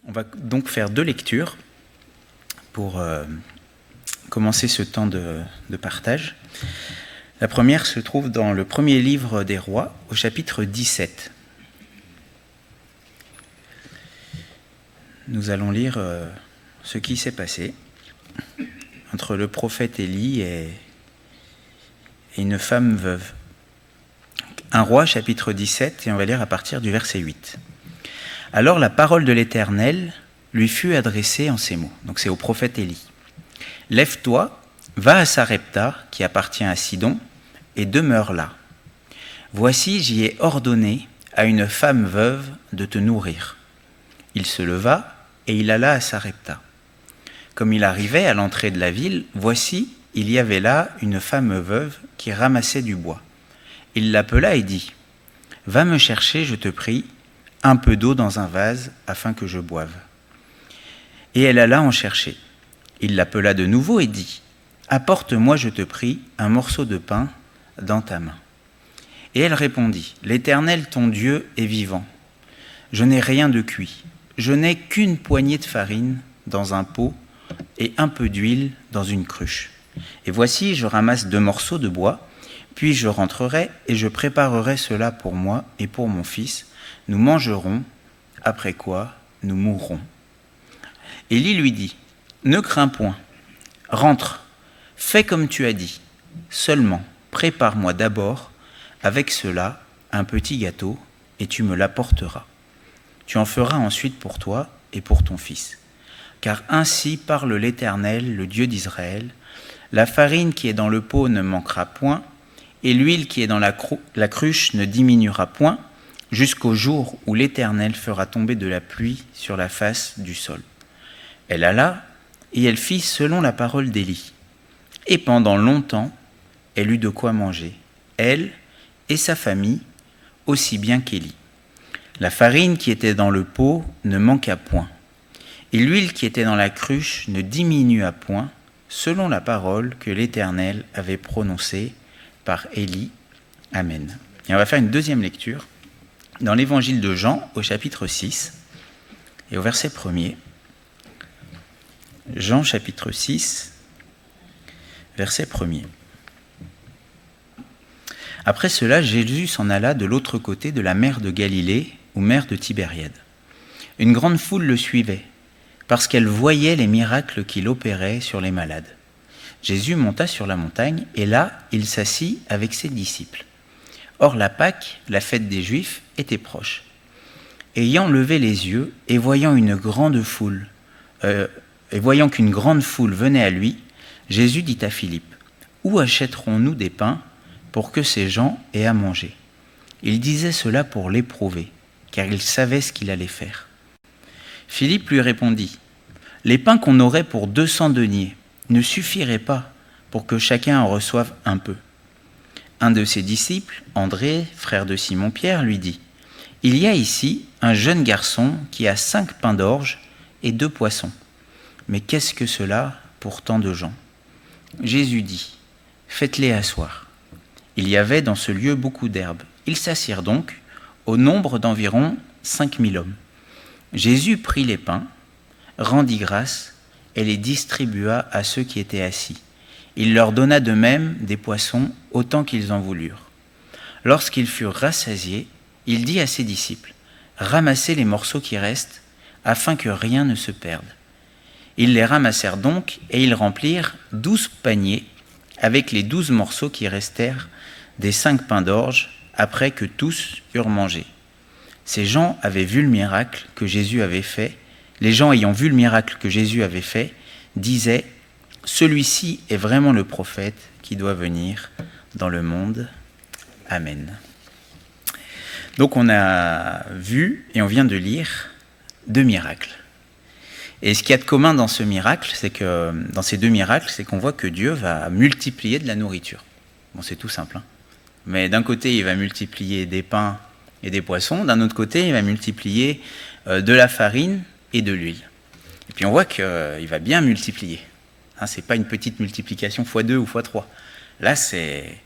On va donc faire 2 lectures pour commencer ce temps de partage. La première se trouve dans le premier livre des Rois, au chapitre 17. Nous allons lire ce qui s'est passé entre le prophète Élie et une femme veuve. Un roi, chapitre 17, et on va lire à partir du verset 8. Alors la parole de l'Éternel lui fut adressée en ces mots. Donc c'est au prophète Élie. Lève-toi, va à Sarepta, qui appartient à Sidon, et demeure là. Voici, j'y ai ordonné à une femme veuve de te nourrir. Il se leva et il alla à Sarepta. Comme il arrivait à l'entrée de la ville, voici, il y avait là une femme veuve qui ramassait du bois. Il l'appela et dit : « Va me chercher, je te prie, un peu d'eau dans un vase, afin que je boive. » Et elle alla en chercher. Il l'appela de nouveau et dit : « Apporte-moi, je te prie, un morceau de pain dans ta main. » Et elle répondit : « L'Éternel, ton Dieu, est vivant. Je n'ai rien de cuit. Je n'ai qu'une poignée de farine dans un pot et un peu d'huile dans une cruche. Et voici, je ramasse 2 morceaux de bois, puis je rentrerai et je préparerai cela pour moi et pour mon fils. Nous mangerons, après quoi nous mourrons. » Élie lui dit : « Ne crains point, rentre, fais comme tu as dit. Seulement, prépare-moi d'abord avec cela un petit gâteau et tu me l'apporteras. Tu en feras ensuite pour toi et pour ton fils. Car ainsi parle l'Éternel, le Dieu d'Israël, la farine qui est dans le pot ne manquera point, et l'huile qui est dans la cruche ne diminuera point, jusqu'au jour où l'Éternel fera tomber de la pluie sur la face du sol. » Elle alla, et elle fit selon la parole d'Élie. Et pendant longtemps, elle eut de quoi manger, elle et sa famille, aussi bien qu'Élie. La farine qui était dans le pot ne manqua point, et l'huile qui était dans la cruche ne diminua point, selon la parole que l'Éternel avait prononcée par Élie. Amen. Et on va faire une deuxième lecture dans l'évangile de Jean, au chapitre 6, et au verset 1er. Jean, chapitre 6, verset 1er. Après cela, Jésus s'en alla de l'autre côté de la mer de Galilée, ou mer de Tibériade. Une grande foule le suivait, parce qu'elle voyait les miracles qu'il opérait sur les malades. Jésus monta sur la montagne, et là, il s'assit avec ses disciples. Or la Pâque, la fête des Juifs, était proche. Ayant levé les yeux, et voyant qu'une grande foule venait à lui, Jésus dit à Philippe : « Où achèterons-nous des pains pour que ces gens aient à manger ?» Il disait cela pour l'éprouver, car il savait ce qu'il allait faire. Philippe lui répondit : « Les pains qu'on aurait pour 200 deniers ne suffiraient pas pour que chacun en reçoive un peu. » Un de ses disciples, André, frère de Simon-Pierre, lui dit : « Il y a ici un jeune garçon qui a 5 pains d'orge et 2 poissons. Mais qu'est-ce que cela pour tant de gens ?» Jésus dit : « Faites-les asseoir. » Il y avait dans ce lieu beaucoup d'herbes. Ils s'assirent donc, au nombre d'environ 5000 hommes. Jésus prit les pains, rendit grâce et les distribua à ceux qui étaient assis. Il leur donna de même des poissons autant qu'ils en voulurent. Lorsqu'ils furent rassasiés, il dit à ses disciples : « Ramassez les morceaux qui restent, afin que rien ne se perde. » Ils les ramassèrent donc, et ils remplirent 12 paniers avec les 12 morceaux qui restèrent des 5 pains d'orge, après que tous eurent mangé. Ces gens avaient vu le miracle que Jésus avait fait. Les gens ayant vu le miracle que Jésus avait fait, disaient : « Celui-ci est vraiment le prophète qui doit venir dans le monde. » Amen. Donc on a vu et on vient de lire 2 miracles. Et ce qu'il y a de commun dans ce miracle, c'est que dans ces 2 miracles, c'est qu'on voit que Dieu va multiplier de la nourriture. Bon, c'est tout simple, hein. Mais d'un côté, il va multiplier des pains et des poissons. D'un autre côté, il va multiplier de la farine et de l'huile. Et puis on voit qu'il va bien multiplier. Hein, c'est pas une petite multiplication x2 ou x3. Là, c'est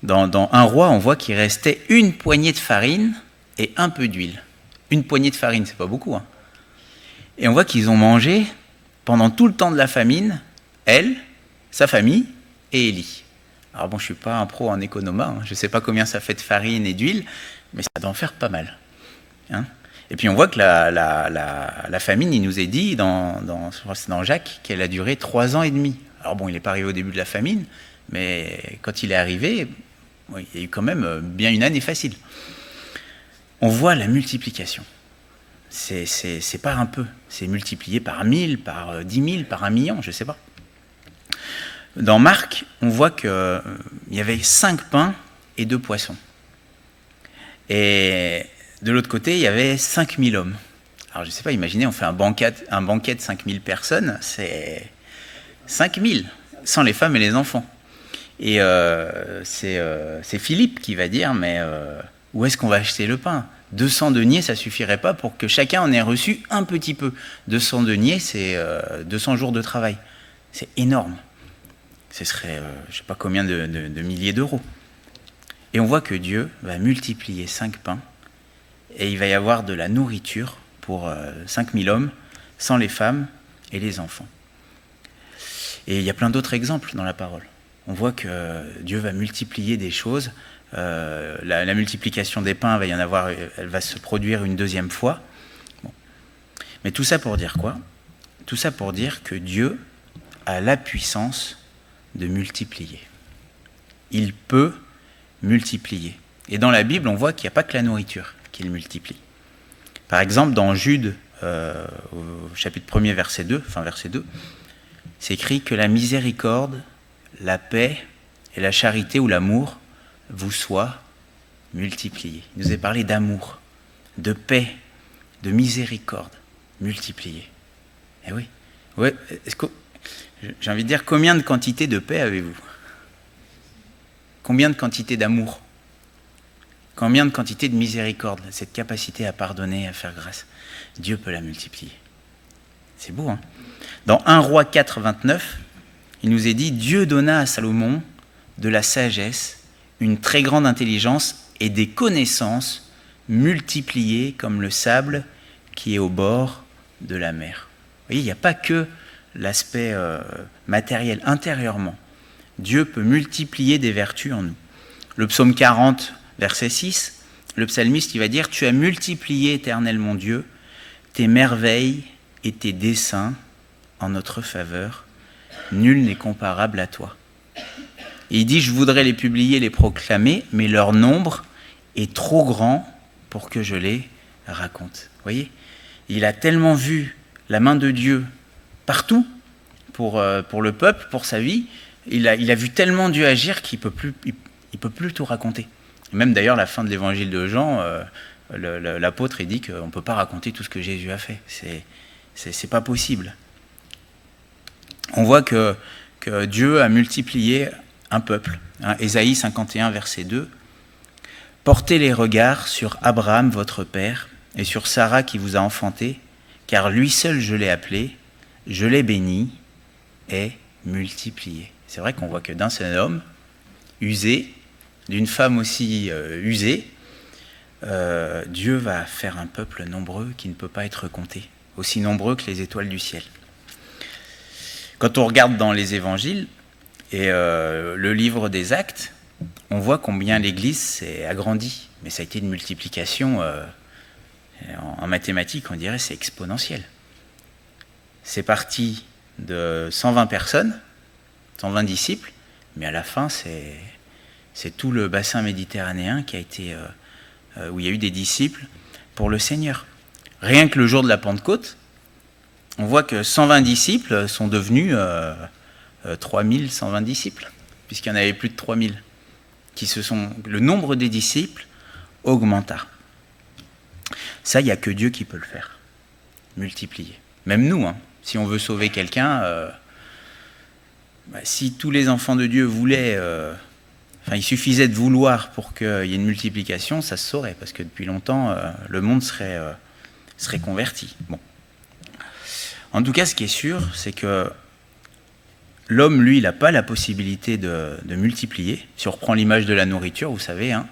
dans un roi, on voit qu'il restait une poignée de farine et un peu d'huile. Une poignée de farine, c'est pas beaucoup, hein. Et on voit qu'ils ont mangé pendant tout le temps de la famine, elle, sa famille et Élie. Alors bon, je ne suis pas un pro en économa, hein, je ne sais pas combien ça fait de farine et d'huile, mais ça doit en faire pas mal. Hein. Et puis on voit que la famine, il nous est dit, je crois que c'est dans Jacques, qu'elle a duré 3 ans et demi. Alors bon, il n'est pas arrivé au début de la famine, mais quand il est arrivé, il y a eu quand même bien une année facile. On voit la multiplication. C'est pas un peu, c'est multiplié par 1000, par 10 000, par 1 million, je ne sais pas. Dans Marc, on voit qu'il y avait 5 pains et 2 poissons. Et de l'autre côté, il y avait 5000 hommes. Alors je ne sais pas, imaginez, on fait un banquet de 5000 personnes, c'est 5000, sans les femmes et les enfants. Et c'est Philippe qui va dire, mais où est-ce qu'on va acheter le pain ? 200 deniers, ça ne suffirait pas pour que chacun en ait reçu un petit peu. 200 deniers, c'est 200 jours de travail. C'est énorme. Ce serait, je ne sais pas combien de milliers d'euros. Et on voit que Dieu va multiplier 5 pains, et il va y avoir de la nourriture pour 5000 hommes, sans les femmes et les enfants. Et il y a plein d'autres exemples dans la parole. On voit que Dieu va multiplier des choses. La multiplication des pains, elle va se produire une deuxième fois. Bon. Mais tout ça pour dire quoi ? Tout ça pour dire que Dieu a la puissance de multiplier. Il peut multiplier. Et dans la Bible, on voit qu'il n'y a pas que la nourriture qu'il multiplie. Par exemple, dans Jude, au chapitre 1er, verset 2, c'est écrit que la miséricorde, la paix et la charité ou l'amour vous soient multipliés. Il nous est parlé d'amour, de paix, de miséricorde, multipliés. Eh oui. Ouais, j'ai envie de dire, combien de quantités de paix avez-vous ? Combien de quantités d'amour ? Combien de quantités de miséricorde ? Cette capacité à pardonner, à faire grâce. Dieu peut la multiplier. C'est beau, hein ? Dans 1 Roi 4, 29, il nous est dit « Dieu donna à Salomon de la sagesse, une très grande intelligence et des connaissances multipliées comme le sable qui est au bord de la mer. » Vous voyez, il n'y a pas que l'aspect matériel, intérieurement. Dieu peut multiplier des vertus en nous. Le psaume 40, verset 6, le psalmiste il va dire « Tu as multiplié, Éternel mon Dieu, tes merveilles et tes desseins en notre faveur. Nul n'est comparable à toi. » Et il dit « Je voudrais les publier, les proclamer, mais leur nombre est trop grand pour que je les raconte. » Vous voyez ? Il a tellement vu la main de Dieu partout pour le peuple, pour sa vie. Il a vu tellement Dieu agir qu'il peut plus tout raconter. Et même d'ailleurs, la fin de l'évangile de Jean, l'apôtre il dit qu'on ne peut pas raconter tout ce que Jésus a fait. C'est pas possible. On voit que Dieu a multiplié un peuple. Hein, Ésaïe 51, verset 2. « Portez les regards sur Abraham, votre père, et sur Sarah qui vous a enfanté, car lui seul je l'ai appelé, je l'ai béni et multiplié. » C'est vrai qu'on voit que d'un seul homme, usé, d'une femme aussi usée, Dieu va faire un peuple nombreux qui ne peut pas être compté, aussi nombreux que les étoiles du ciel. Quand on regarde dans les évangiles et le livre des Actes, on voit combien l'Église s'est agrandie. Mais ça a été une multiplication, en mathématiques, on dirait c'est exponentiel. C'est parti de 120 personnes, 120 disciples, mais à la fin, c'est tout le bassin méditerranéen qui a été, où il y a eu des disciples pour le Seigneur. Rien que le jour de la Pentecôte, on voit que 120 disciples sont devenus 3120 disciples, puisqu'il y en avait plus de 3000. Le nombre des disciples augmenta. Ça, il n'y a que Dieu qui peut le faire, multiplier. Même nous, hein, si on veut sauver quelqu'un, si tous les enfants de Dieu voulaient... il suffisait de vouloir pour qu'il y ait une multiplication, ça se saurait, parce que depuis longtemps, le monde serait converti. Bon. En tout cas, ce qui est sûr, c'est que l'homme, lui, il n'a pas la possibilité de multiplier. Si on reprend l'image de la nourriture, vous savez, hein,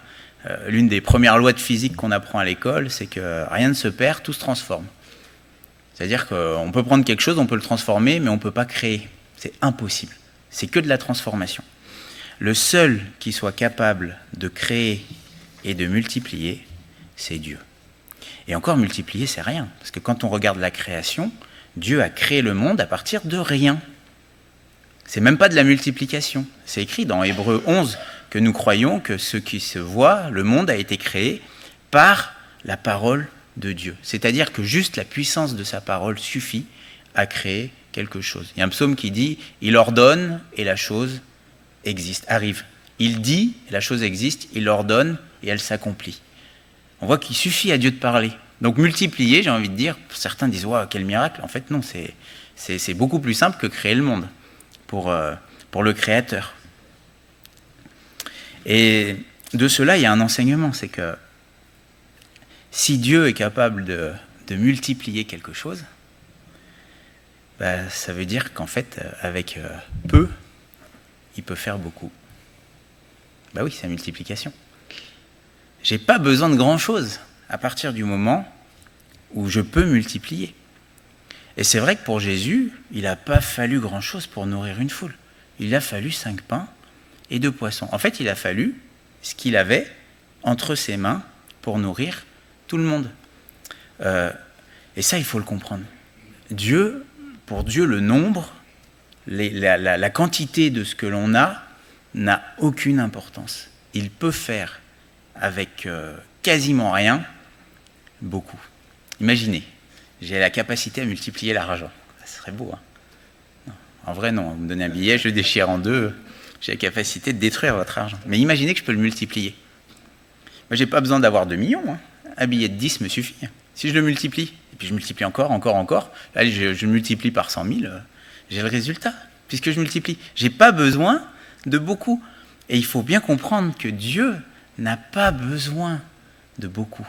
l'une des premières lois de physique qu'on apprend à l'école, c'est que rien ne se perd, tout se transforme. C'est-à-dire qu'on peut prendre quelque chose, on peut le transformer, mais on ne peut pas créer. C'est impossible. C'est que de la transformation. Le seul qui soit capable de créer et de multiplier, c'est Dieu. Et encore, multiplier, c'est rien. Parce que quand on regarde la création, Dieu a créé le monde à partir de rien. C'est même pas de la multiplication. C'est écrit dans Hébreux 11 que nous croyons que ce qui se voit, le monde a été créé par la parole de Dieu. C'est-à-dire que juste la puissance de sa parole suffit à créer quelque chose. Il y a un psaume qui dit « Il ordonne et la chose existe, arrive. Il dit, la chose existe, il ordonne et elle s'accomplit. » On voit qu'il suffit à Dieu de parler. Donc multiplier, j'ai envie de dire, certains disent wow, « quel miracle !» En fait non, c'est beaucoup plus simple que créer le monde pour le Créateur. Et de cela, il y a un enseignement, c'est que si Dieu est capable de multiplier quelque chose, ça veut dire qu'en fait, avec peu, il peut faire beaucoup. Oui, c'est la multiplication. J'ai pas besoin de grand-chose à partir du moment où je peux multiplier. Et c'est vrai que pour Jésus, il n'a pas fallu grand-chose pour nourrir une foule. Il a fallu 5 pains et 2 poissons. En fait, il a fallu ce qu'il avait entre ses mains pour nourrir tout le monde. Et ça, il faut le comprendre. Pour Dieu, le nombre, la quantité de ce que l'on a n'a aucune importance. Il peut faire avec quasiment rien, beaucoup. Imaginez, j'ai la capacité à multiplier l'argent. Ça serait beau, hein? Non. En vrai, non. Vous me donnez un billet, je le déchire en deux, j'ai la capacité de détruire votre argent. Mais imaginez que je peux le multiplier. Moi, j'ai pas besoin d'avoir 2 millions. Hein. Un billet de 10 me suffit. Si je le multiplie, et puis je multiplie encore, là, je multiplie par 100 000, j'ai le résultat, puisque je multiplie. J'ai pas besoin de beaucoup. Et il faut bien comprendre que Dieu n'a pas besoin de beaucoup,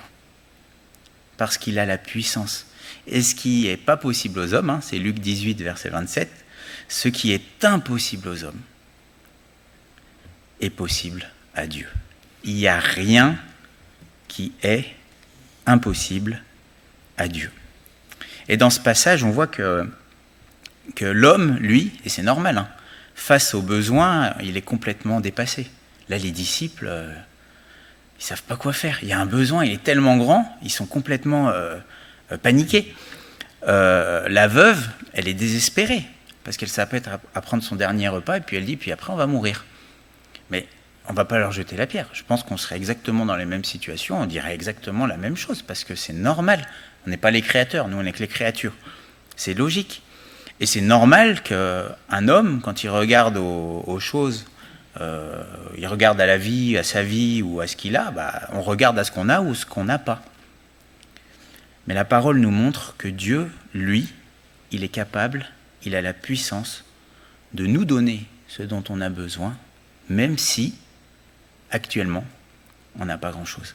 parce qu'il a la puissance. Et ce qui n'est pas possible aux hommes, c'est Luc 18, verset 27, ce qui est impossible aux hommes est possible à Dieu. Il n'y a rien qui est impossible à Dieu. Et dans ce passage, on voit que l'homme, lui, et c'est normal, face aux besoins, il est complètement dépassé. Là, les disciples, ils ne savent pas quoi faire. Il y a un besoin, il est tellement grand, ils sont complètement paniqués. La veuve, elle est désespérée, parce qu'elle s'apprête à prendre son dernier repas, et puis elle dit, puis après on va mourir. Mais on ne va pas leur jeter la pierre. Je pense qu'on serait exactement dans les mêmes situations, on dirait exactement la même chose, parce que c'est normal. On n'est pas les créateurs, nous on n'est que les créatures. C'est logique. Et c'est normal qu'un homme, quand il regarde aux choses, il regarde à la vie, à sa vie ou à ce qu'il a, on regarde à ce qu'on a ou ce qu'on n'a pas. Mais la parole nous montre que Dieu, lui, il est capable, il a la puissance de nous donner ce dont on a besoin, même si, actuellement, on n'a pas grand-chose.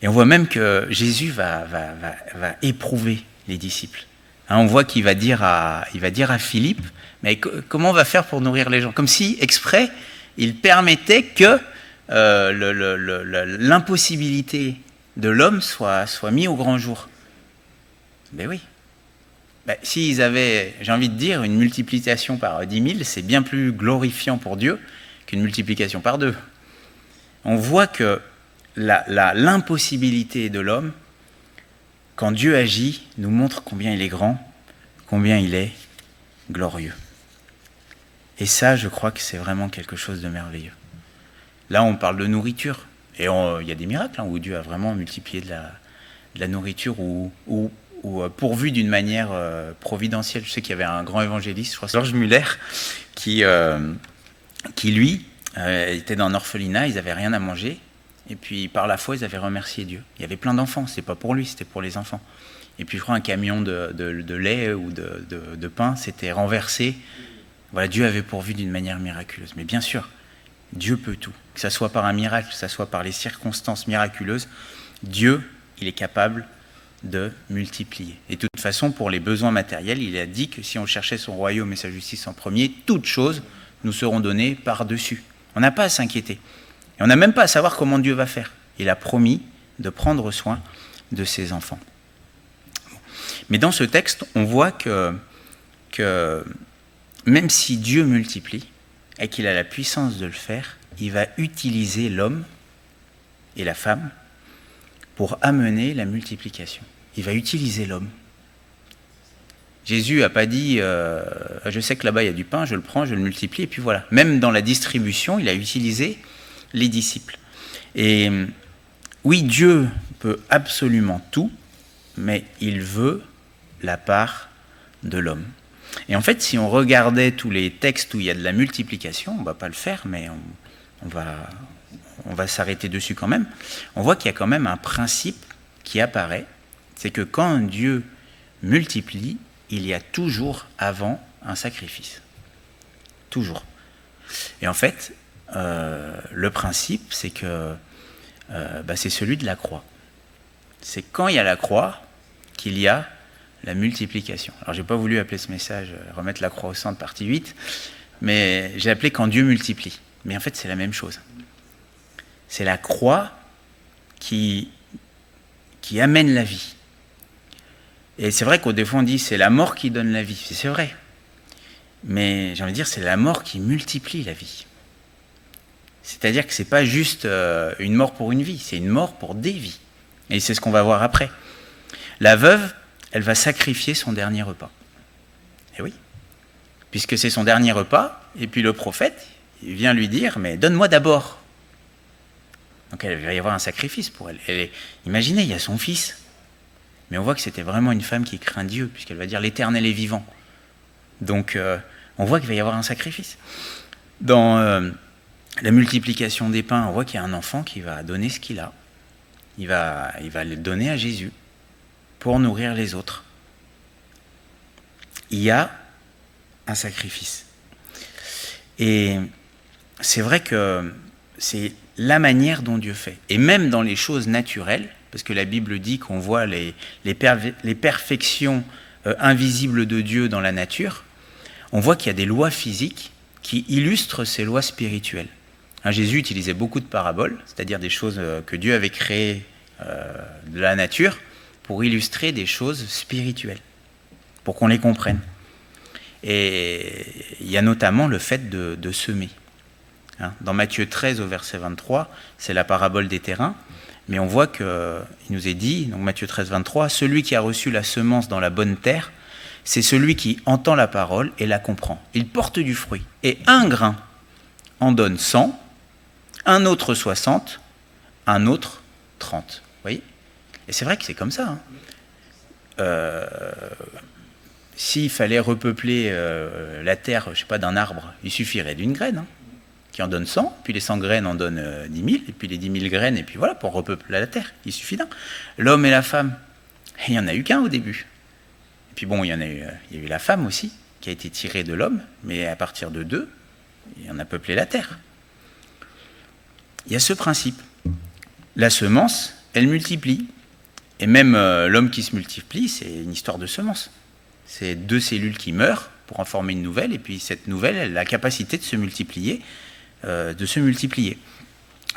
Et on voit même que Jésus va éprouver les disciples. On voit qu'il va dire à Philippe, mais comment on va faire pour nourrir les gens? Comme si, exprès, il permettait que l'impossibilité de l'homme soit mise au grand jour. Ben oui. S'ils avaient, j'ai envie de dire, une multiplication par 10 000, c'est bien plus glorifiant pour Dieu qu'une multiplication par 2. On voit que l'impossibilité de l'homme, quand Dieu agit, nous montre combien il est grand, combien il est glorieux. Et ça, je crois que c'est vraiment quelque chose de merveilleux. Là, on parle de nourriture. Et il y a des miracles où Dieu a vraiment multiplié de la nourriture ou pourvu d'une manière providentielle. Je sais qu'il y avait un grand évangéliste, je crois, Georges Muller, qui lui, était dans un orphelinat, ils n'avaient rien à manger. Et puis, par la foi, ils avaient remercié Dieu. Il y avait plein d'enfants, c'était pas pour lui, c'était pour les enfants. Et puis, je crois, un camion de lait ou de pain s'était renversé. Voilà, Dieu avait pourvu d'une manière miraculeuse. Mais bien sûr, Dieu peut tout. Que ça soit par un miracle, que ça soit par les circonstances miraculeuses, Dieu, il est capable de multiplier. Et de toute façon, pour les besoins matériels, il a dit que si on cherchait son royaume et sa justice en premier, toutes choses nous seront données par-dessus. On n'a pas à s'inquiéter. Et on n'a même pas à savoir comment Dieu va faire. Il a promis de prendre soin de ses enfants. Mais dans ce texte, on voit que même si Dieu multiplie et qu'il a la puissance de le faire, il va utiliser l'homme et la femme pour amener la multiplication. Il va utiliser l'homme. Jésus n'a pas dit je sais que là-bas il y a du pain, je le prends, je le multiplie, et puis voilà. Même dans la distribution, il a utilisé les disciples. Et oui, Dieu peut absolument tout, mais il veut la part de l'homme. Et en fait, si on regardait tous les textes où il y a de la multiplication, on ne va pas le faire, mais on va s'arrêter dessus quand même. On voit qu'il y a quand même un principe qui apparaît, c'est que quand Dieu multiplie, il y a toujours avant un sacrifice. Toujours. Et en fait, le principe, c'est que c'est celui de la croix. C'est quand il y a la croix qu'il y a la multiplication. Alors, je n'ai pas voulu appeler ce message « Remettre la croix au centre, partie 8 », mais j'ai appelé « Quand Dieu multiplie ». Mais en fait, c'est la même chose. C'est la croix qui amène la vie. Et c'est vrai qu'au fois on dit c'est la mort qui donne la vie. C'est vrai. Mais j'ai envie de dire c'est la mort qui multiplie la vie. C'est-à-dire que ce n'est pas juste une mort pour une vie, c'est une mort pour des vies. Et c'est ce qu'on va voir après. La veuve, elle va sacrifier son dernier repas. Et oui. Puisque c'est son dernier repas, et puis le prophète, il vient lui dire, mais donne-moi d'abord. Donc il va y avoir un sacrifice pour elle. Imaginez, il y a son fils. Mais on voit que c'était vraiment une femme qui craint Dieu, puisqu'elle va dire l'Éternel est vivant. Donc on voit qu'il va y avoir un sacrifice. Dans la multiplication des pains, on voit qu'il y a un enfant qui va donner ce qu'il a. Il va le donner à Jésus pour nourrir les autres. Il y a un sacrifice. Et c'est vrai que c'est la manière dont Dieu fait. Et même dans les choses naturelles, parce que la Bible dit qu'on voit les perfections invisibles de Dieu dans la nature, on voit qu'il y a des lois physiques qui illustrent ces lois spirituelles. Jésus utilisait beaucoup de paraboles, c'est-à-dire des choses que Dieu avait créées de la nature, pour illustrer des choses spirituelles, pour qu'on les comprenne. Et il y a notamment le fait de semer. Dans Matthieu 13 au verset 23, c'est la parabole des terrains, mais on voit qu'il nous est dit, donc Matthieu 13, 23, « Celui qui a reçu la semence dans la bonne terre, c'est celui qui entend la parole et la comprend. Il porte du fruit. Et un grain en donne 100, un autre 60, un autre 30. » Vous voyez ? Et c'est vrai que c'est comme ça. S'il fallait repeupler la terre, je ne sais pas, d'un arbre, il suffirait d'une graine, qui en donne 100, puis les 100 graines en donnent 10 000, et puis les 10 000 graines, et puis voilà, pour repeupler la terre, il suffit d'un. L'homme et la femme, il n'y en a eu qu'un au début. Et puis bon, il y a eu la femme aussi, qui a été tirée de l'homme, mais à partir de 2, il en a peuplé la terre. Il y a ce principe. La semence, elle multiplie. Et même l'homme qui se multiplie, c'est une histoire de semence. C'est 2 cellules qui meurent pour en former une nouvelle, et puis cette nouvelle, elle a la capacité de se multiplier.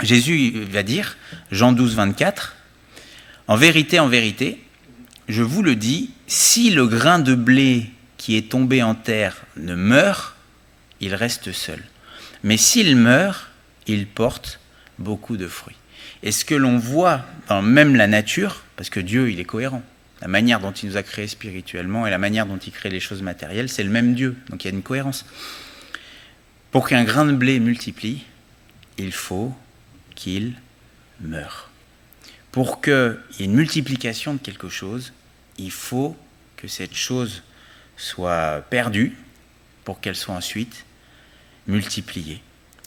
Jésus va dire, Jean 12, 24, « En vérité, je vous le dis, si le grain de blé qui est tombé en terre ne meurt, il reste seul. Mais s'il meurt, il porte beaucoup de fruits. » Et ce que l'on voit dans même la nature, parce que Dieu, il est cohérent, la manière dont il nous a créés spirituellement et la manière dont il crée les choses matérielles, c'est le même Dieu, donc il y a une cohérence. Pour qu'un grain de blé multiplie, il faut qu'il meure. Pour qu'il y ait une multiplication de quelque chose, il faut que cette chose soit perdue pour qu'elle soit ensuite multipliée.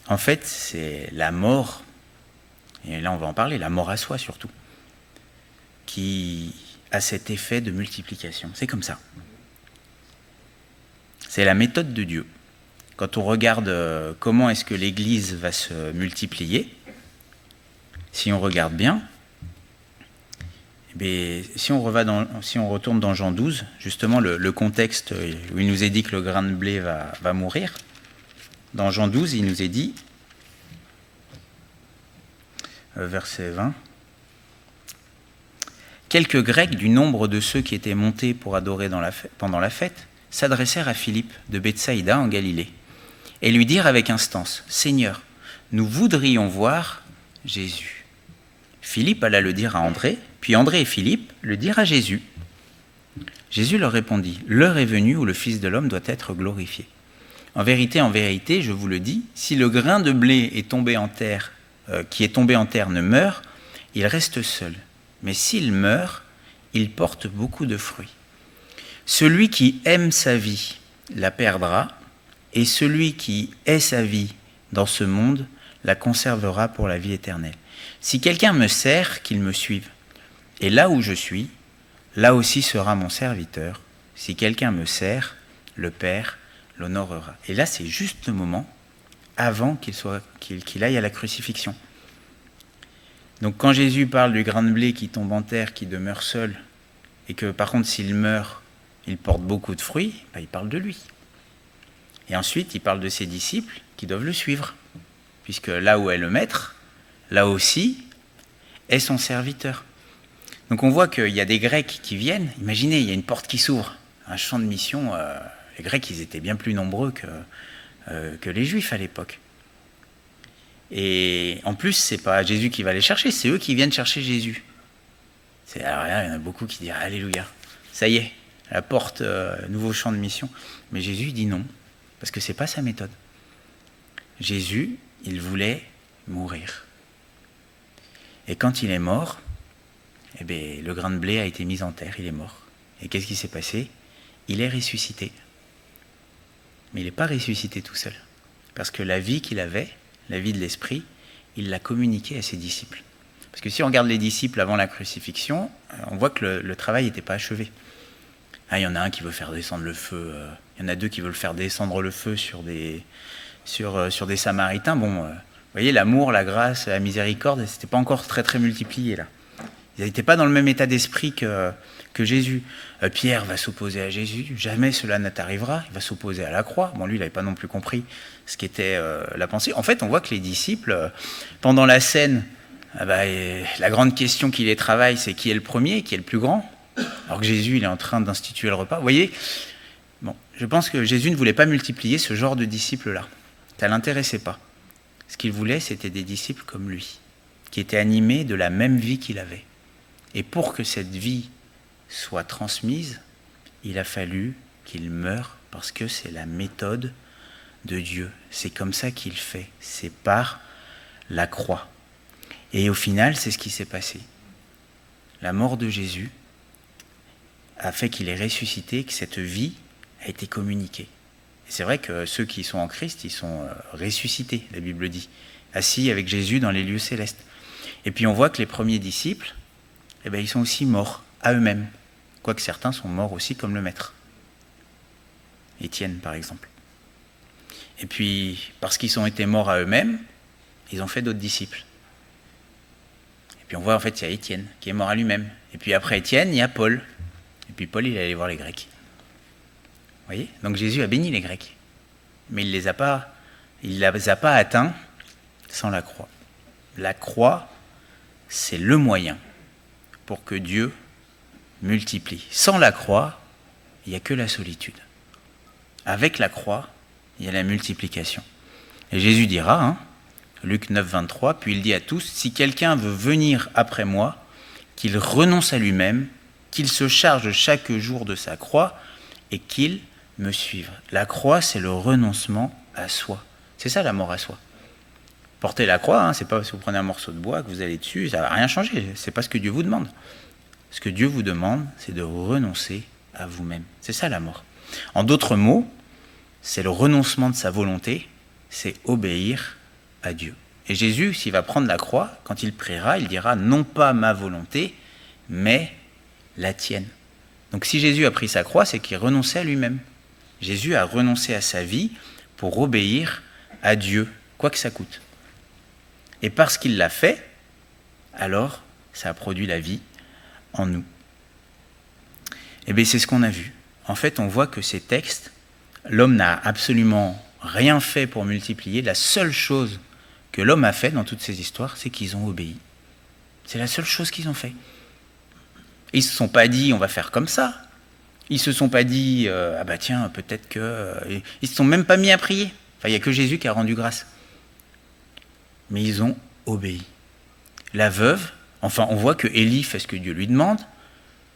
En fait, c'est la mort, et là on va en parler, la mort à soi surtout, qui a cet effet de multiplication. C'est comme ça. C'est la méthode de Dieu. Quand on regarde comment est-ce que l'Église va se multiplier, si on regarde bien, si on retourne dans Jean 12, justement le contexte où il nous est dit que le grain de blé va mourir, dans Jean 12, il nous est dit, verset 20, quelques Grecs du nombre de ceux qui étaient montés pour adorer pendant la fête s'adressèrent à Philippe de Bethsaïda en Galilée et lui dirent avec instance : « Seigneur, nous voudrions voir Jésus. » Philippe alla le dire à André, puis André et Philippe le dirent à Jésus. Jésus leur répondit : « L'heure est venue où le Fils de l'homme doit être glorifié. En vérité, je vous le dis, si le grain de blé qui est tombé en terre ne meurt, il reste seul. Mais s'il meurt, il porte beaucoup de fruits. Celui qui aime sa vie la perdra, et celui qui hait sa vie dans ce monde la conservera pour la vie éternelle. Si quelqu'un me sert, qu'il me suive. Et là où je suis, là aussi sera mon serviteur. Si quelqu'un me sert, le Père l'honorera. » Et là, c'est juste le moment avant qu'il aille à la crucifixion. Donc quand Jésus parle du grain de blé qui tombe en terre, qui demeure seul, et que par contre s'il meurt, il porte beaucoup de fruits, il parle de lui. Et ensuite, il parle de ses disciples qui doivent le suivre, puisque là où est le maître, là aussi est son serviteur. Donc on voit qu'il y a des Grecs qui viennent. Imaginez, il y a une porte qui s'ouvre, un champ de mission. Les Grecs, ils étaient bien plus nombreux que les Juifs à l'époque. Et en plus, c'est pas Jésus qui va les chercher, c'est eux qui viennent chercher Jésus. Alors là, il y en a beaucoup qui disent « Alléluia, ça y est, la porte, nouveau champ de mission ». Mais Jésus dit non, parce que c'est pas sa méthode. Jésus, il voulait mourir. Et quand il est mort, eh bien, le grain de blé a été mis en terre, il est mort. Et qu'est-ce qui s'est passé ? Il est ressuscité. Mais il n'est pas ressuscité tout seul. Parce que la vie qu'il avait, la vie de l'esprit, il l'a communiquée à ses disciples. Parce que si on regarde les disciples avant la crucifixion, on voit que le travail n'était pas achevé. Il y en a un qui veut faire descendre le feu, il y en a deux qui veulent faire descendre le feu sur des Samaritains. Bon, vous voyez, l'amour, la grâce, la miséricorde, c'était pas encore très très multiplié là. Ils n'étaient pas dans le même état d'esprit que Jésus. Pierre va s'opposer à Jésus, jamais cela ne t'arrivera, il va s'opposer à la croix. Bon, lui, il n'avait pas non plus compris ce qu'était la pensée. En fait, on voit que les disciples, pendant la scène, la grande question qui les travaille, c'est qui est le premier, qui est le plus grand, alors que Jésus, il est en train d'instituer le repas. Vous voyez, bon, je pense que Jésus ne voulait pas multiplier ce genre de disciples-là. Ça ne l'intéressait pas. Ce qu'il voulait, c'était des disciples comme lui, qui étaient animés de la même vie qu'il avait. Et pour que cette vie soit transmise, il a fallu qu'il meure, parce que c'est la méthode de Dieu. C'est comme ça qu'il fait. C'est par la croix. Et au final, c'est ce qui s'est passé. La mort de Jésus a fait qu'il est ressuscité, que cette vie a été communiquée. Et c'est vrai que ceux qui sont en Christ, ils sont ressuscités, la Bible dit, assis avec Jésus dans les lieux célestes. Et puis on voit que les premiers disciples, ils sont aussi morts à eux-mêmes, quoique certains sont morts aussi comme le Maître. Étienne, par exemple. Et puis, parce qu'ils ont été morts à eux-mêmes, ils ont fait d'autres disciples. Et puis on voit en fait, il y a Étienne qui est mort à lui-même. Et puis après Étienne, il y a Paul. Et puis Paul, il est allé voir les Grecs. Vous voyez ? Donc Jésus a béni les Grecs. Mais il les a pas atteints sans la croix. La croix, c'est le moyen pour que Dieu multiplie. Sans la croix, il n'y a que la solitude. Avec la croix, il y a la multiplication. Et Jésus dira, Luc 9, 23, puis il dit à tous, « Si quelqu'un veut venir après moi, qu'il renonce à lui-même, qu'il se charge chaque jour de sa croix et qu'il me suive. » La croix, c'est le renoncement à soi. C'est ça la mort à soi. Porter la croix, c'est pas parce que vous prenez un morceau de bois que vous allez dessus, ça va rien changer. C'est pas ce que Dieu vous demande. Ce que Dieu vous demande, c'est de renoncer à vous-même. C'est ça la mort. En d'autres mots, c'est le renoncement de sa volonté, c'est obéir à Dieu. Et Jésus, s'il va prendre la croix, quand il priera, il dira « Non pas ma volonté, mais la tienne ». Donc si Jésus a pris sa croix, c'est qu'il renonçait à lui-même. Jésus a renoncé à sa vie pour obéir à Dieu, quoi que ça coûte. Et parce qu'il l'a fait, alors ça a produit la vie en nous. Et bien c'est ce qu'on a vu. En fait, on voit que ces textes, l'homme n'a absolument rien fait pour multiplier. La seule chose que l'homme a fait dans toutes ces histoires, c'est qu'ils ont obéi. C'est la seule chose qu'ils ont fait. Et ils ne se sont pas dit, on va faire comme ça. Ils ne se sont pas dit, ah bah tiens, peut-être que... Ils ne se sont même pas mis à prier. Enfin, il n'y a que Jésus qui a rendu grâce. Mais ils ont obéi. La veuve, enfin, on voit que Élie fait ce que Dieu lui demande,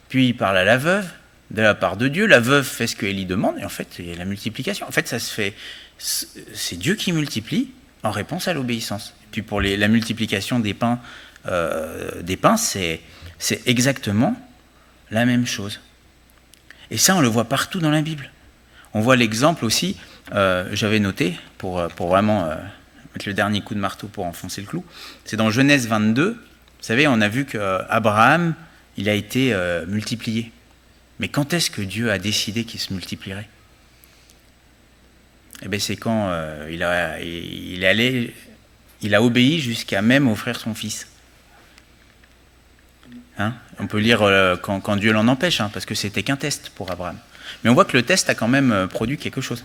puis il parle à la veuve, de la part de Dieu, la veuve fait ce que Élie demande, et en fait, il y a la multiplication. En fait, ça se fait... C'est Dieu qui multiplie en réponse à l'obéissance. Et puis pour la multiplication des pains, c'est exactement la même chose. Et ça, on le voit partout dans la Bible. On voit l'exemple aussi, j'avais noté, pour vraiment mettre le dernier coup de marteau pour enfoncer le clou, c'est dans Genèse 22, vous savez, on a vu qu'Abraham, il a été multiplié. Mais quand est-ce que Dieu a décidé qu'il se multiplierait ? Eh bien, c'est quand il a obéi jusqu'à même offrir son fils. Hein, on peut lire quand Dieu l'en empêche, hein, parce que c'était qu'un test pour Abraham. Mais on voit que le test a quand même produit quelque chose.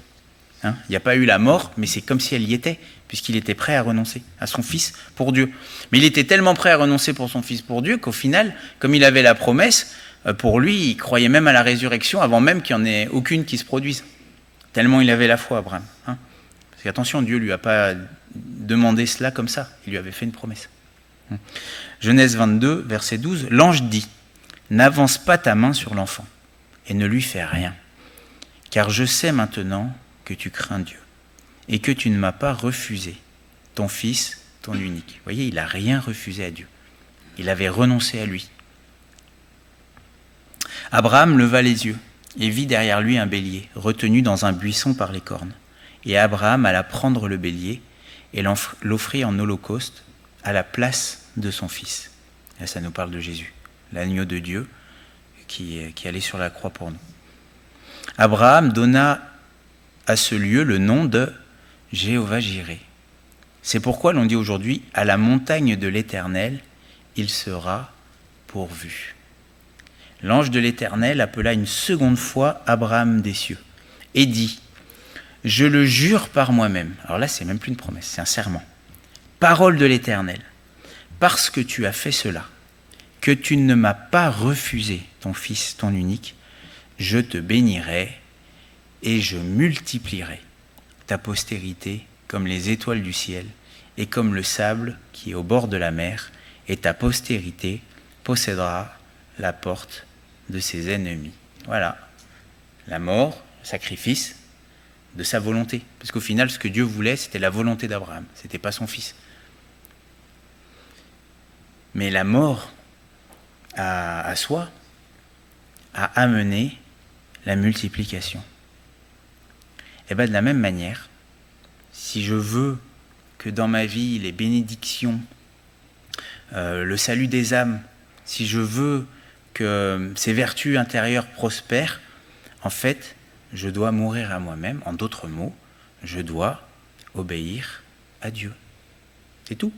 Hein, il n'y a pas eu la mort, mais c'est comme si elle y était, puisqu'il était prêt à renoncer à son fils pour Dieu. Mais il était tellement prêt à renoncer pour son fils pour Dieu qu'au final, comme il avait la promesse, pour lui, il croyait même à la résurrection avant même qu'il n'y en ait aucune qui se produise. Tellement il avait la foi, Abraham. Hein, parce qu'attention, Dieu ne lui a pas demandé cela comme ça, il lui avait fait une promesse. Genèse 22, verset 12, l'ange dit « N'avance pas ta main sur l'enfant et ne lui fais rien, car je sais maintenant que tu crains Dieu et que tu ne m'as pas refusé ton fils, ton unique. » Vous voyez, il n'a rien refusé à Dieu. Il avait renoncé à lui. Abraham leva les yeux et vit derrière lui un bélier, retenu dans un buisson par les cornes. Et Abraham alla prendre le bélier et l'offrit en holocauste à la place de son fils. Là, ça nous parle de Jésus, l'agneau de Dieu qui allait sur la croix pour nous. Abraham donna à ce lieu le nom de Jéhovah-Jireh. C'est pourquoi l'on dit aujourd'hui, à la montagne de l'Éternel, il sera pourvu. L'ange de l'Éternel appela une seconde fois Abraham des cieux et dit, je le jure par moi-même. Alors là, c'est même plus une promesse, c'est un serment. Parole de l'Éternel, parce que tu as fait cela, que tu ne m'as pas refusé ton fils, ton unique, je te bénirai et je multiplierai ta postérité comme les étoiles du ciel et comme le sable qui est au bord de la mer, et ta postérité possédera la porte de ses ennemis. Voilà, la mort, le sacrifice de sa volonté. Parce qu'au final, ce que Dieu voulait, c'était la volonté d'Abraham, c'était pas son fils. Mais la mort à soi a amené la multiplication. Et bien de la même manière, si je veux que dans ma vie, les bénédictions, le salut des âmes, si je veux que ces vertus intérieures prospèrent, en fait, je dois mourir à moi-même. En d'autres mots, je dois obéir à Dieu. C'est tout.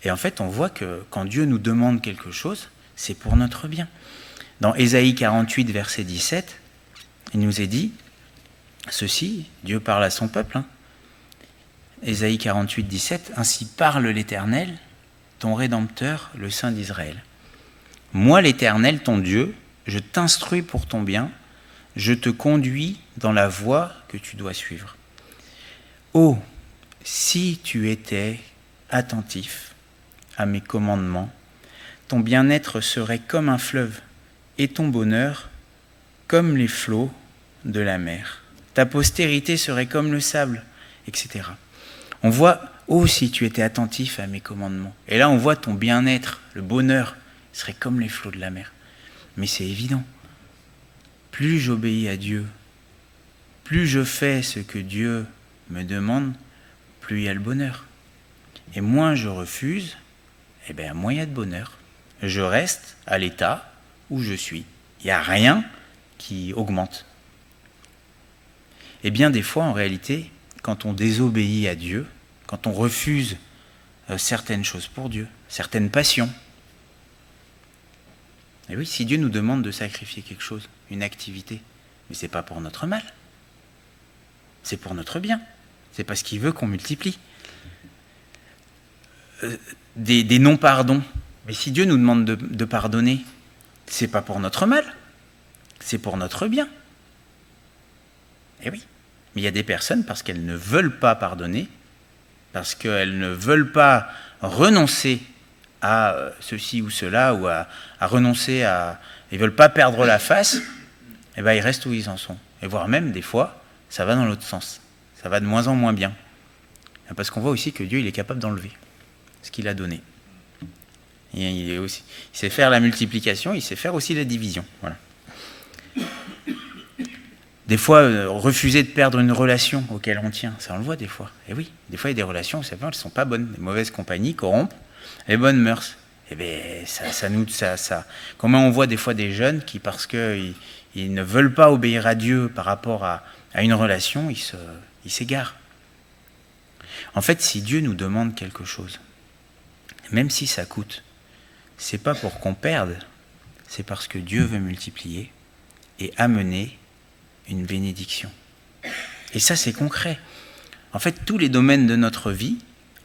Et en fait, on voit que quand Dieu nous demande quelque chose, c'est pour notre bien. Dans Ésaïe 48, verset 17, il nous est dit ceci, Dieu parle à son peuple, Ésaïe 48, 17, « Ainsi parle l'Éternel, ton Rédempteur, le Saint d'Israël. Moi, l'Éternel, ton Dieu, je t'instruis pour ton bien, je te conduis dans la voie que tu dois suivre. Oh, si tu étais attentif à mes commandements, ton bien-être serait comme un fleuve, et ton bonheur comme les flots de la mer. Ta postérité serait comme le sable, etc. » On voit, oh, si tu étais attentif à mes commandements. Et là, on voit ton bien-être, le bonheur, serait comme les flots de la mer. Mais c'est évident. Plus j'obéis à Dieu, plus je fais ce que Dieu me demande, plus il y a le bonheur. Et moins je refuse, eh bien, moins il y a de bonheur. Je reste à l'état où je suis. Il n'y a rien qui augmente. Et bien des fois, en réalité, quand on désobéit à Dieu, quand on refuse certaines choses pour Dieu, certaines passions, et oui, si Dieu nous demande de sacrifier quelque chose, une activité, mais ce n'est pas pour notre mal, c'est pour notre bien, c'est parce qu'il veut qu'on multiplie. Des non-pardons, mais si Dieu nous demande de pardonner, c'est pas pour notre mal, c'est pour notre bien. Eh oui. Mais il y a des personnes, parce qu'elles ne veulent pas pardonner, parce qu'elles ne veulent pas renoncer à ceci ou cela, ou à renoncer à... Ils ne veulent pas perdre la face, eh bien ils restent où ils en sont. Et voire même, des fois, ça va dans l'autre sens. Ça va de moins en moins bien. Parce qu'on voit aussi que Dieu, il est capable d'enlever ce qu'il a donné. Et il sait faire la multiplication, il sait faire aussi la division. Voilà. Des fois, refuser de perdre une relation auquel on tient, ça on le voit des fois. Et oui, des fois il y a des relations, elles ne sont pas bonnes. Les mauvaises compagnies corrompent les bonnes mœurs. Et bien, ça. Comment on voit des fois des jeunes qui, parce qu'ils ne veulent pas obéir à Dieu par rapport à une relation, ils s'égarent. En fait, si Dieu nous demande quelque chose, même si ça coûte, c'est pas pour qu'on perde, c'est parce que Dieu veut multiplier et amener une bénédiction. Et ça, c'est concret. En fait, tous les domaines de notre vie,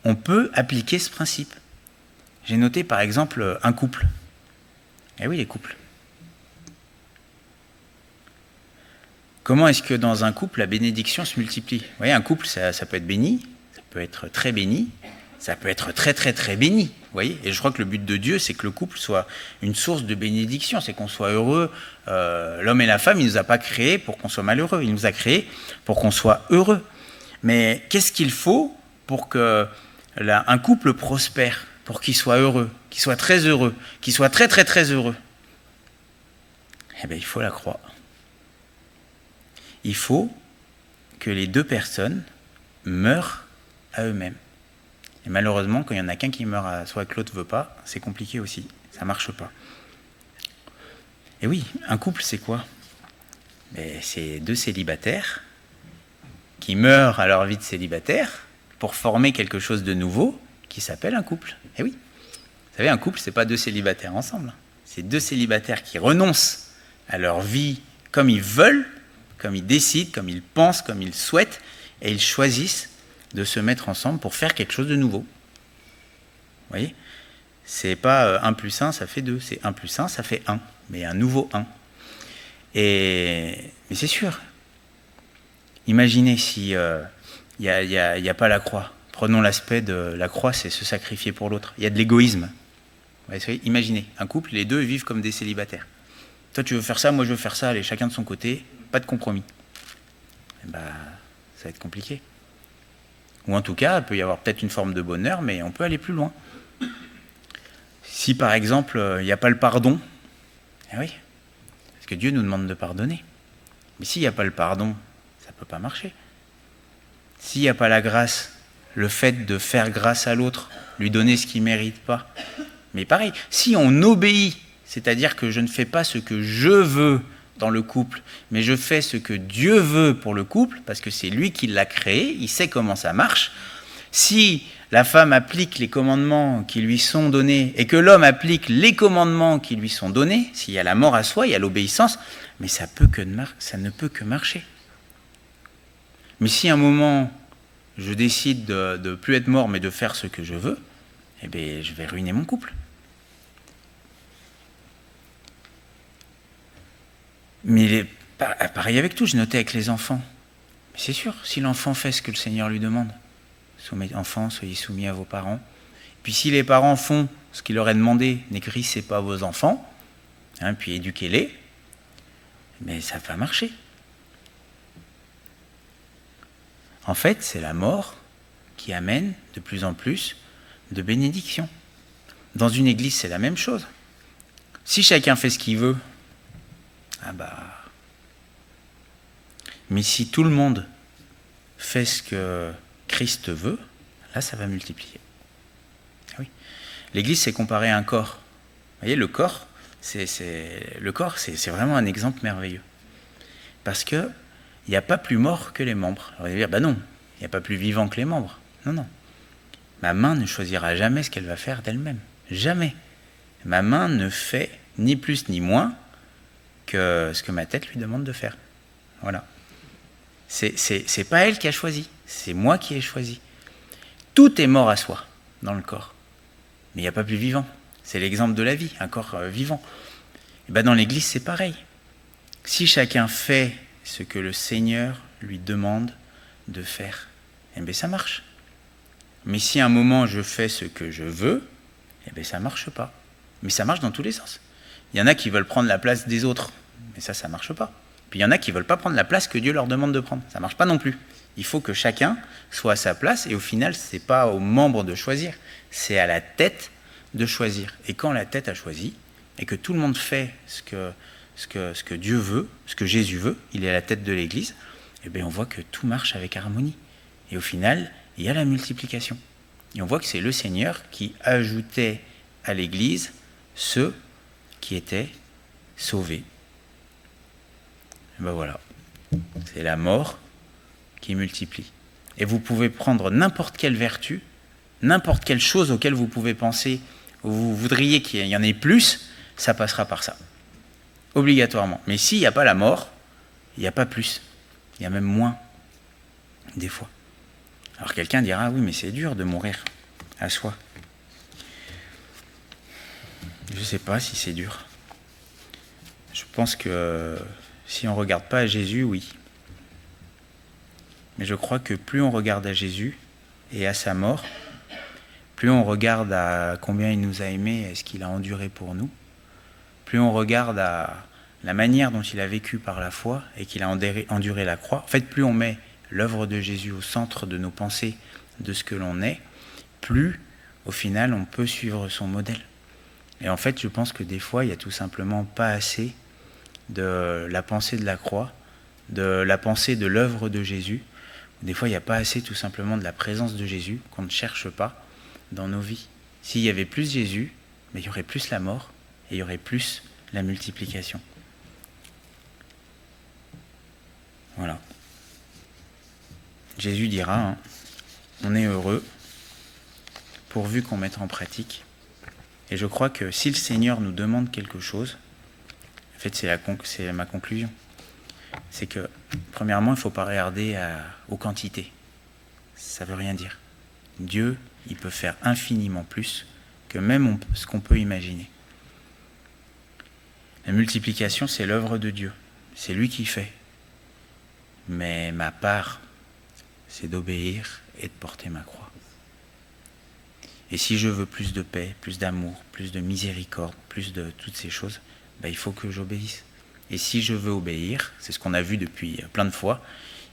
on peut appliquer ce principe. J'ai noté, par exemple, un couple. Eh oui, les couples. Comment est-ce que dans un couple, la bénédiction se multiplie ? Vous voyez, un couple, ça peut être béni, ça peut être très béni, ça peut être très, très, très béni. Vous voyez ? Et je crois que le but de Dieu, c'est que le couple soit une source de bénédiction, c'est qu'on soit heureux. L'homme et la femme, il ne nous a pas créés pour qu'on soit malheureux, il nous a créés pour qu'on soit heureux. Mais qu'est-ce qu'il faut pour qu'un couple prospère, pour qu'il soit heureux, qu'il soit très heureux, qu'il soit très, très, très heureux ? Eh bien, il faut la croix. Il faut que les deux personnes meurent à eux-mêmes. Et malheureusement, quand il n'y en a qu'un qui meurt soit que l'autre ne veut pas, c'est compliqué aussi. Ça ne marche pas. Et oui, un couple, c'est quoi ? C'est deux célibataires qui meurent à leur vie de célibataire pour former quelque chose de nouveau qui s'appelle un couple. Et oui, vous savez, un couple, ce n'est pas deux célibataires ensemble. C'est deux célibataires qui renoncent à leur vie comme ils veulent, comme ils décident, comme ils pensent, comme ils souhaitent, et ils choisissent de se mettre ensemble pour faire quelque chose de nouveau. Vous voyez ? C'est pas 1 plus 1, ça fait 2, c'est 1 plus 1, ça fait 1, mais un nouveau 1. Mais c'est sûr. Imaginez si y a pas la croix. Prenons l'aspect de la croix, c'est se sacrifier pour l'autre. Il y a de l'égoïsme. Vous voyez, imaginez, un couple, les deux vivent comme des célibataires. Toi, tu veux faire ça, moi, je veux faire ça, allez, chacun de son côté, pas de compromis. Ça va être compliqué. Ou en tout cas, il peut y avoir peut-être une forme de bonheur, mais on peut aller plus loin. Si par exemple, il n'y a pas le pardon, eh oui, parce que Dieu nous demande de pardonner. Mais s'il n'y a pas le pardon, ça ne peut pas marcher. S'il n'y a pas la grâce, le fait de faire grâce à l'autre, lui donner ce qu'il ne mérite pas. Mais pareil, si on obéit, c'est-à-dire que je ne fais pas ce que je veux dans le couple, mais je fais ce que Dieu veut pour le couple, parce que c'est lui qui l'a créé, il sait comment ça marche. Si la femme applique les commandements qui lui sont donnés, et que l'homme applique les commandements qui lui sont donnés, s'il y a la mort à soi, il y a l'obéissance, mais ça ne peut que marcher. Mais si à un moment, je décide de ne plus être mort, mais de faire ce que je veux, eh bien, je vais ruiner mon couple. Mais pareil avec tout, je notais avec les enfants. Mais c'est sûr, si l'enfant fait ce que le Seigneur lui demande, enfants, soyez soumis à vos parents. Puis si les parents font ce qu'il leur est demandé, n'écrissez pas vos enfants, puis éduquez-les, mais ça va marcher. En fait, c'est la mort qui amène de plus en plus de bénédictions. Dans une église, c'est la même chose. Si chacun fait ce qu'il veut, mais si tout le monde fait ce que Christ veut, là, ça va multiplier. Oui. L'église, c'est comparé à un corps. Vous voyez, le corps, c'est vraiment un exemple merveilleux. Parce qu'il n'y a pas plus mort que les membres. Alors, vous allez dire, non, il n'y a pas plus vivant que les membres. Non. Ma main ne choisira jamais ce qu'elle va faire d'elle-même. Jamais. Ma main ne fait ni plus ni moins que ce que ma tête lui demande de faire. Voilà. C'est pas elle qui a choisi, c'est moi qui ai choisi. Tout est mort à soi dans le corps, mais il n'y a pas plus vivant. C'est l'exemple de la vie, un corps vivant. Et bien dans l'Église, c'est pareil. Si chacun fait ce que le Seigneur lui demande de faire, eh bien ça marche. Mais si à un moment je fais ce que je veux, eh bien ça ne marche pas. Mais ça marche dans tous les sens. Il y en a qui veulent prendre la place des autres, mais ça ne marche pas. Puis il y en a qui ne veulent pas prendre la place que Dieu leur demande de prendre. Ça ne marche pas non plus. Il faut que chacun soit à sa place, et au final, ce n'est pas aux membres de choisir, c'est à la tête de choisir. Et quand la tête a choisi, et que tout le monde fait ce que Dieu veut, ce que Jésus veut, il est à la tête de l'Église, eh bien on voit que tout marche avec harmonie. Et au final, il y a la multiplication. Et on voit que c'est le Seigneur qui ajoutait à l'Église ceux qui étaient sauvés. Et ben voilà, c'est la mort qui multiplie. Et vous pouvez prendre n'importe quelle vertu, n'importe quelle chose auquel vous pouvez penser, où vous voudriez qu'il y en ait plus, ça passera par ça. Obligatoirement. Mais s'il n'y a pas la mort, il n'y a pas plus. Il y a même moins, des fois. Alors quelqu'un dira, oui, mais c'est dur de mourir à soi. Je ne sais pas si c'est dur. Je pense que si on ne regarde pas à Jésus, oui. Mais je crois que plus on regarde à Jésus et à sa mort, plus on regarde à combien il nous a aimés et ce qu'il a enduré pour nous, plus on regarde à la manière dont il a vécu par la foi et qu'il a enduré la croix, en fait, plus on met l'œuvre de Jésus au centre de nos pensées, de ce que l'on est, plus, au final, on peut suivre son modèle. Et en fait, je pense que des fois, il n'y a tout simplement pas assez de la pensée de la croix, de la pensée de l'œuvre de Jésus. Des fois, il n'y a pas assez tout simplement de la présence de Jésus qu'on ne cherche pas dans nos vies. S'il y avait plus Jésus, mais il y aurait plus la mort et il y aurait plus la multiplication. Voilà. Jésus dira, on est heureux pourvu qu'on mette en pratique. Et je crois que si le Seigneur nous demande quelque chose, en fait c'est ma conclusion, c'est que premièrement, il ne faut pas regarder aux quantités. Ça ne veut rien dire. Dieu, il peut faire infiniment plus que même ce qu'on peut imaginer. La multiplication, c'est l'œuvre de Dieu. C'est lui qui fait. Mais ma part, c'est d'obéir et de porter ma croix. Et si je veux plus de paix, plus d'amour, plus de miséricorde, plus de toutes ces choses, il faut que j'obéisse. Et si je veux obéir, c'est ce qu'on a vu depuis plein de fois,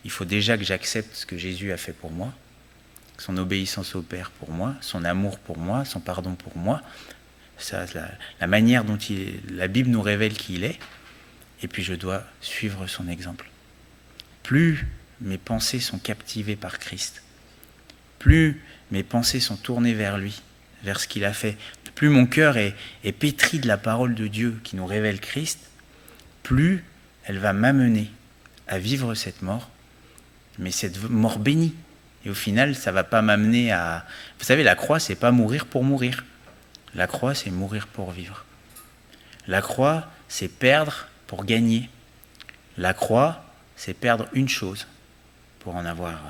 il faut déjà que j'accepte ce que Jésus a fait pour moi, son obéissance au Père pour moi, son amour pour moi, son pardon pour moi, ça, la manière dont la Bible nous révèle qui il est, et puis je dois suivre son exemple. Plus mes pensées sont captivées par Christ, plus mes pensées sont tournées vers lui, vers ce qu'il a fait, plus mon cœur est pétri de la parole de Dieu qui nous révèle Christ, plus elle va m'amener à vivre cette mort, mais cette mort bénie. Et au final, ça ne va pas m'amener à... Vous savez, la croix, c'est pas mourir pour mourir. La croix, c'est mourir pour vivre. La croix, c'est perdre pour gagner. La croix, c'est perdre une chose pour en avoir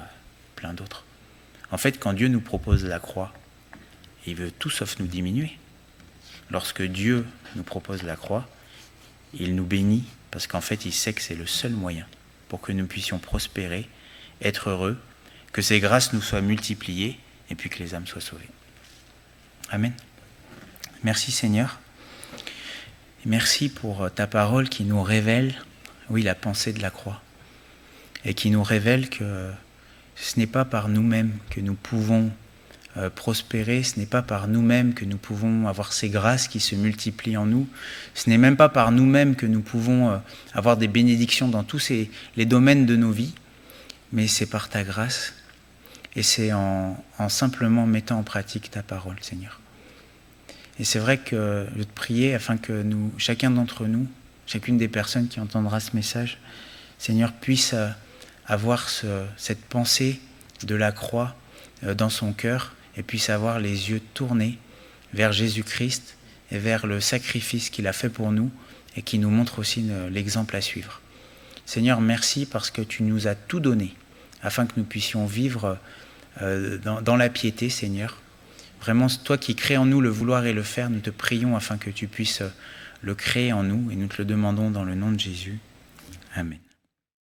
plein d'autres. En fait, quand Dieu nous propose la croix, il veut tout sauf nous diminuer. Lorsque Dieu nous propose la croix, il nous bénit parce qu'en fait, il sait que c'est le seul moyen pour que nous puissions prospérer, être heureux, que ces grâces nous soient multipliées et puis que les âmes soient sauvées. Amen. Merci Seigneur. Et merci pour ta parole qui nous révèle, oui, la pensée de la croix et qui nous révèle que ce n'est pas par nous-mêmes que nous pouvons prospérer, ce n'est pas par nous-mêmes que nous pouvons avoir ces grâces qui se multiplient en nous, ce n'est même pas par nous-mêmes que nous pouvons avoir des bénédictions dans tous les domaines de nos vies, mais c'est par ta grâce et c'est en simplement mettant en pratique ta parole, Seigneur. Et c'est vrai que je te prier afin que nous, chacun d'entre nous, chacune des personnes qui entendra ce message, Seigneur, puisse avoir cette pensée de la croix dans son cœur et puisse avoir les yeux tournés vers Jésus-Christ et vers le sacrifice qu'il a fait pour nous et qui nous montre aussi l'exemple à suivre. Seigneur, merci parce que tu nous as tout donné afin que nous puissions vivre dans la piété, Seigneur, Vraiment, toi qui crées en nous le vouloir et le faire, nous te prions afin que tu puisses le créer en nous et nous te le demandons dans le nom de Jésus. Amen.